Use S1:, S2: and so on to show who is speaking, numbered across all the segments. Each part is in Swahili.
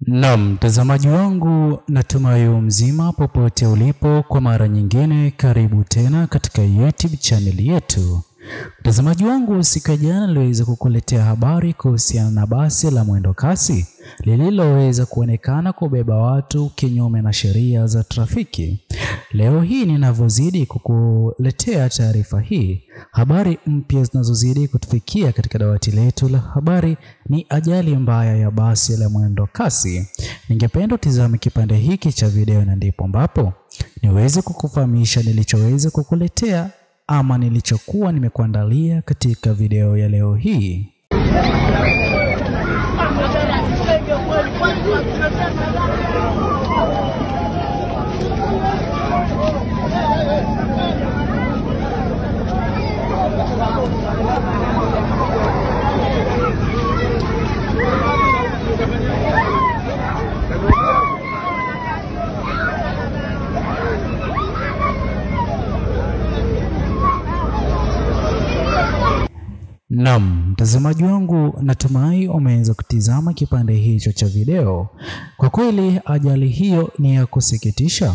S1: Naam, mtazamaji wangu, natumai mzima popote ulipo. Kwa mara nyingine karibu tena katika YouTube channel yetu. Mtazamaji wangu, siku ya jana niliweza kukuletea habari kuhusiana na basi la mwendo kasi lililoweza kuonekana kubeba watu kinyume na sheria za trafiki. Leo hii ninavyozidi kukuletea taarifa hii, habari mpya zinazozidi kutufikia katika dawati letu la habari ni ajali mbaya ya basi la mwendo kasi. Ningependa utizame kipande hiki cha video na ndipo ambapo niweze kukufahamisha nilichoweza kukuletea ama nilichokuwa nimekuandalia katika video ya leo hii. Naam, mtazamaji wangu, natumai umeweza kutizama kipande hicho cha video. Kwa kweli ajali hiyo ni ya kusikitisha,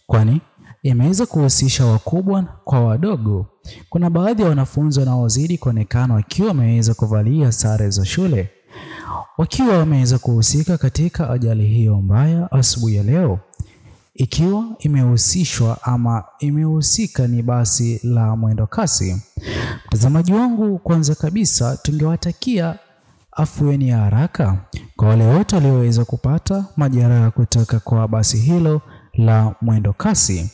S1: kwani imeweza kuhusisha wakubwa kwa wadogo. Kuna baadhi ya wanafunzi wanaozidi kuonekana wakiwa wameweza kuvalia sare za shule, wakiwa wameweza kuhusika katika ajali hiyo mbaya asubuhi ya leo, ikiwa imehusishwa ama imehusika ni basi la mwendo kasi. Mtazamaji wangu, kwanza kabisa tungewatakia afueni ya haraka kwa wale wote walioweza kupata majeraha kutoka kwa basi hilo la mwendo kasi.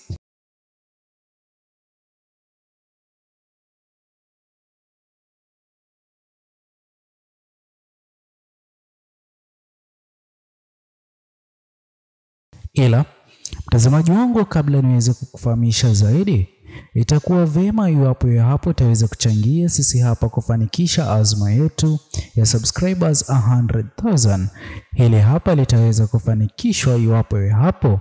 S1: Ila mtazamaji wangu, kabla niweze kukufahamisha zaidi, itakuwa vema iwapo ya hapo utaweza kuchangia sisi hapa kufanikisha azma yetu ya subscribers 100,000. Hili hapa litaweza kufanikishwa iwapo ya hapo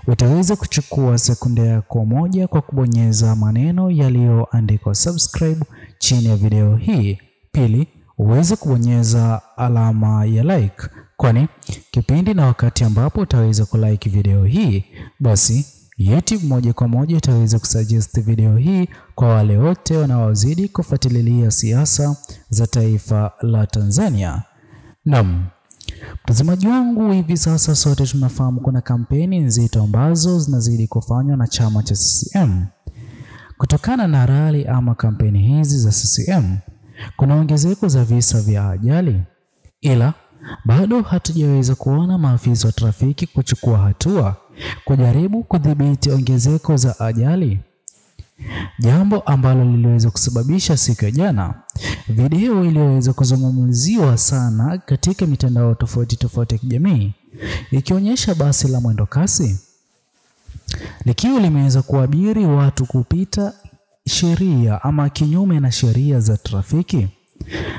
S1: utaweza kuchukua sekunde yako moja kwa kubonyeza maneno yaliyoandikwa subscribe chini ya video hii. Pili, uweze kubonyeza alama ya like, kwani kipindi na wakati ambapo utaweza kulike video hii, basi YouTube moja kwa moja itaweza kusuggest video hii kwa wale wote wanaozidi kufuatilia siasa za taifa la Tanzania. Naam, mtazamaji wangu, hivi sasa sote tunafahamu kuna kampeni nzito ambazo zinazidi kufanywa na chama cha CCM. Kutokana na rally ama kampeni hizi za CCM, kuna ongezeko za visa vya ajali, ila bado hatujaweza kuona maafisa wa trafiki kuchukua hatua kujaribu kudhibiti ongezeko za ajali, jambo ambalo liliweza kusababisha siku ya jana video iliyoweza kuzungumziwa sana katika mitandao tofauti ya kijamii, ikionyesha basi la mwendo kasi likiwa limeweza kuabiri watu kupita sheria ama kinyume na sheria za trafiki.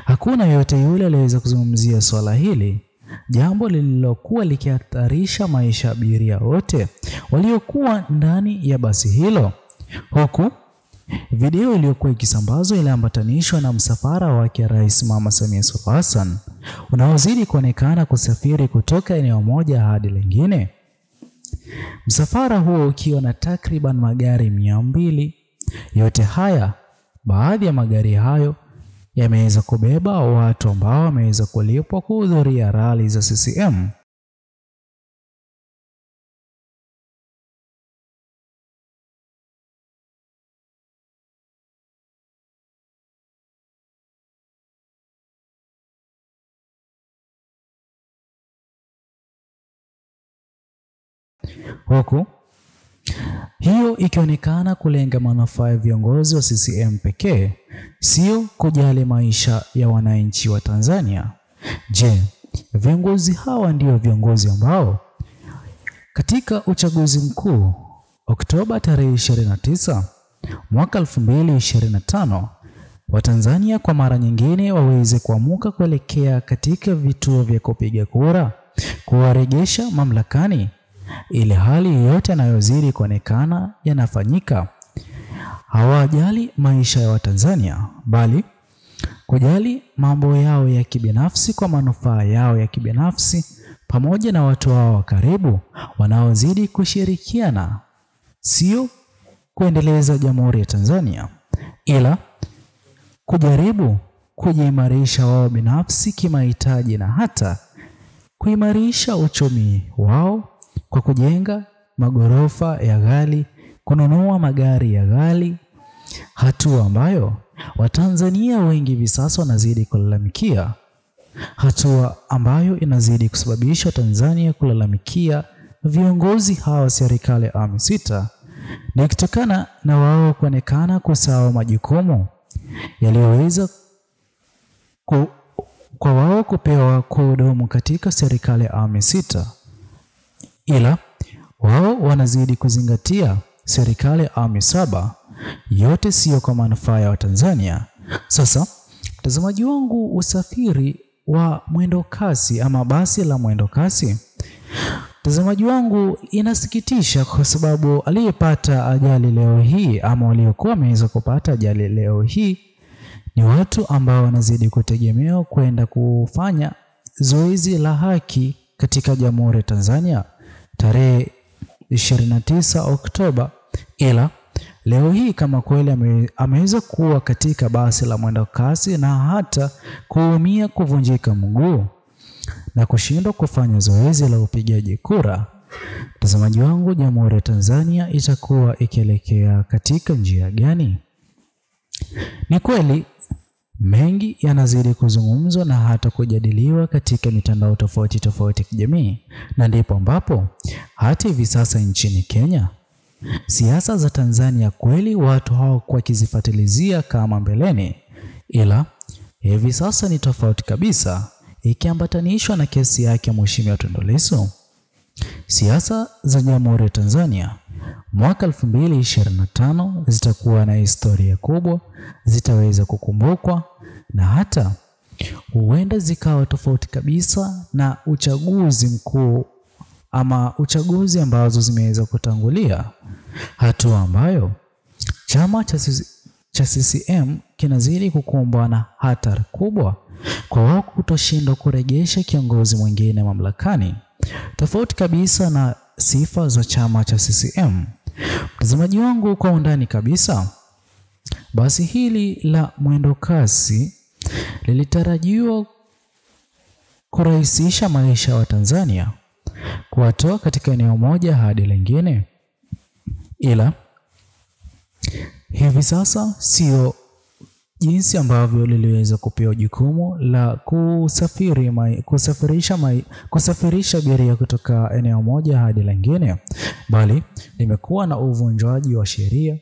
S1: Hakuna yote yule aliweza kuzungumzia swala hili, jambo lililokuwa likihatarisha maisha ya abiria wote waliokuwa ndani ya basi hilo, huku video iliyokuwa ikisambazwa iliambatanishwa na msafara wake Rais Mama Samia Suluhu Hassan unaozidi kuonekana kusafiri kutoka eneo moja hadi lingine. Msafara huo ukiwa na takriban magari 200. Yote haya, baadhi ya magari hayo yameweza kubeba watu ambao wameweza kulipwa kuhudhuria rally za CCM. Huku hiyo ikionekana kulenga manufaa ya viongozi wa CCM pekee, sio kujali maisha ya wananchi wa Tanzania. Je, viongozi hawa ndio viongozi ambao katika uchaguzi mkuu Oktoba tarehe 29 mwaka 2025 Watanzania kwa mara nyingine waweze kuamuka kuelekea katika vituo vya kupiga kura kuwarejesha mamlakani, ile hali yote yanayozidi kuonekana yanafanyika? Hawajali maisha ya Watanzania, bali kujali mambo yao ya kibinafsi kwa manufaa yao ya kibinafsi pamoja na watu wao wa karibu wanaozidi kushirikiana, sio kuendeleza Jamhuri ya Tanzania, ila kujaribu kujiimarisha wao binafsi kimahitaji na hata kuimarisha uchumi wao kwa kujenga magorofa ya ghali, kununua magari ya ghali, hatua ambayo Watanzania wengi hivi sasa wanazidi kulalamikia, hatua ambayo inazidi kusababisha Tanzania kulalamikia viongozi hawa serikali ya awamu sita, ni kutokana na wao kuonekana kusahau majukumu yaliyoweza kwa wao kupewa kuhudumu katika serikali ya awamu sita, ila wao wanazidi kuzingatia serikali ya awamu saba, yote sio kwa manufaa ya Watanzania. Sasa mtazamaji wangu, usafiri wa mwendo kasi ama basi la mwendo kasi, mtazamaji wangu, inasikitisha kwa sababu aliyepata ajali leo hii ama waliokuwa wameweza kupata ajali leo hii ni watu ambao wanazidi kutegemewa kwenda kufanya zoezi la haki katika Jamhuri ya Tanzania tarehe 29 Oktoba, ila leo hii kama kweli ameweza kuwa katika basi la mwendo kasi na hata kuumia, kuvunjika mguu na kushindwa kufanya zoezi la upigaji kura, mtazamaji wangu, Jamhuri ya Tanzania itakuwa ikielekea katika njia gani? Ni kweli mengi yanazidi kuzungumzwa na hata kujadiliwa katika mitandao tofauti tofauti ya kijamii, na ndipo ambapo hata hivi sasa nchini Kenya siasa za Tanzania kweli watu hawakuwa kizifuatilizia kama mbeleni, ila hivi sasa ni tofauti kabisa ikiambatanishwa na kesi yake Mheshimiwa Tundu Lissu. Siasa za Jamhuri ya Tanzania mwaka 2025 zitakuwa na historia kubwa, zitaweza kukumbukwa na hata huenda zikawa tofauti kabisa na uchaguzi mkuu ama uchaguzi ambazo zimeweza kutangulia, hatua ambayo chama cha CCM kinazidi kukumbwa na hatari kubwa kwa wao kutoshindwa kurejesha kiongozi mwingine mamlakani, tofauti kabisa na sifa za chama cha CCM. Mtazamaji wangu, kwa undani kabisa, basi hili la mwendo kasi lilitarajiwa kurahisisha maisha ya Tanzania, kuwatoa katika eneo moja hadi lingine, ila hivi sasa sio jinsi ambavyo liliweza kupewa jukumu la kusafirisha abiria kutoka eneo moja hadi lingine, bali limekuwa na uvunjwaji wa sheria,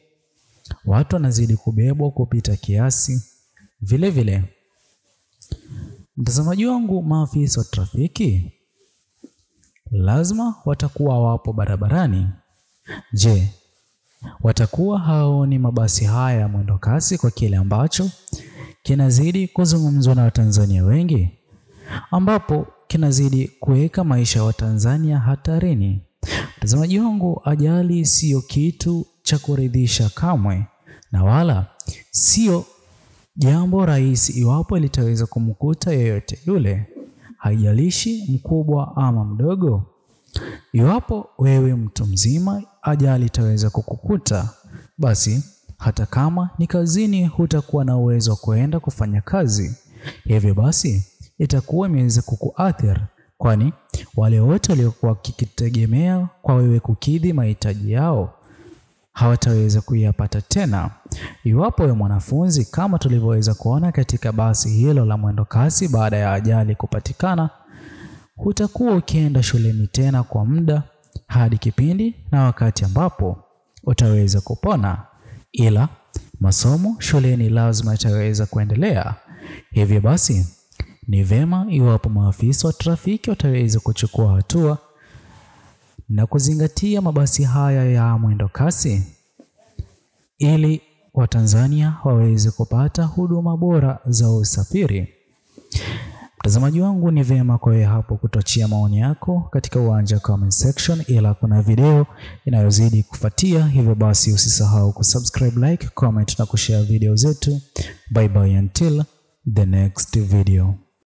S1: watu wanazidi kubebwa kupita kiasi. Vile vile, mtazamaji wangu, maafisa wa trafiki lazima watakuwa wapo barabarani. Je, watakuwa haoni mabasi haya ya mwendo kasi kwa kile ambacho kinazidi kuzungumzwa na Watanzania wengi, ambapo kinazidi kuweka maisha ya Watanzania hatarini? Mtazamaji wangu, ajali sio kitu cha kuridhisha kamwe, na wala sio jambo rahisi iwapo litaweza kumkuta yeyote yule, haijalishi mkubwa ama mdogo. Iwapo wewe mtu mzima ajali itaweza kukukuta, basi hata kama ni kazini hutakuwa na uwezo wa kuenda kufanya kazi. Hivyo basi itakuwa imeweza kukuathiri, kwani wale wote waliokuwa wakitegemea kwa wewe kukidhi mahitaji yao hawataweza kuyapata tena. Iwapo wewe mwanafunzi, kama tulivyoweza kuona katika basi hilo la mwendo kasi, baada ya ajali kupatikana, hutakuwa ukienda shuleni tena kwa muda hadi kipindi na wakati ambapo utaweza kupona, ila masomo shuleni lazima yataweza kuendelea. Hivyo basi ni vema iwapo maafisa wa trafiki wataweza kuchukua hatua na kuzingatia mabasi haya ya mwendo kasi, ili Watanzania waweze kupata huduma bora za usafiri. Mtazamaji wangu, ni vema kwa wewe hapo kutochia maoni yako katika uwanja comment section, ila kuna video inayozidi kufuatia. Hivyo basi usisahau kusubscribe, like, comment na kushare video zetu. Bye bye until the next video.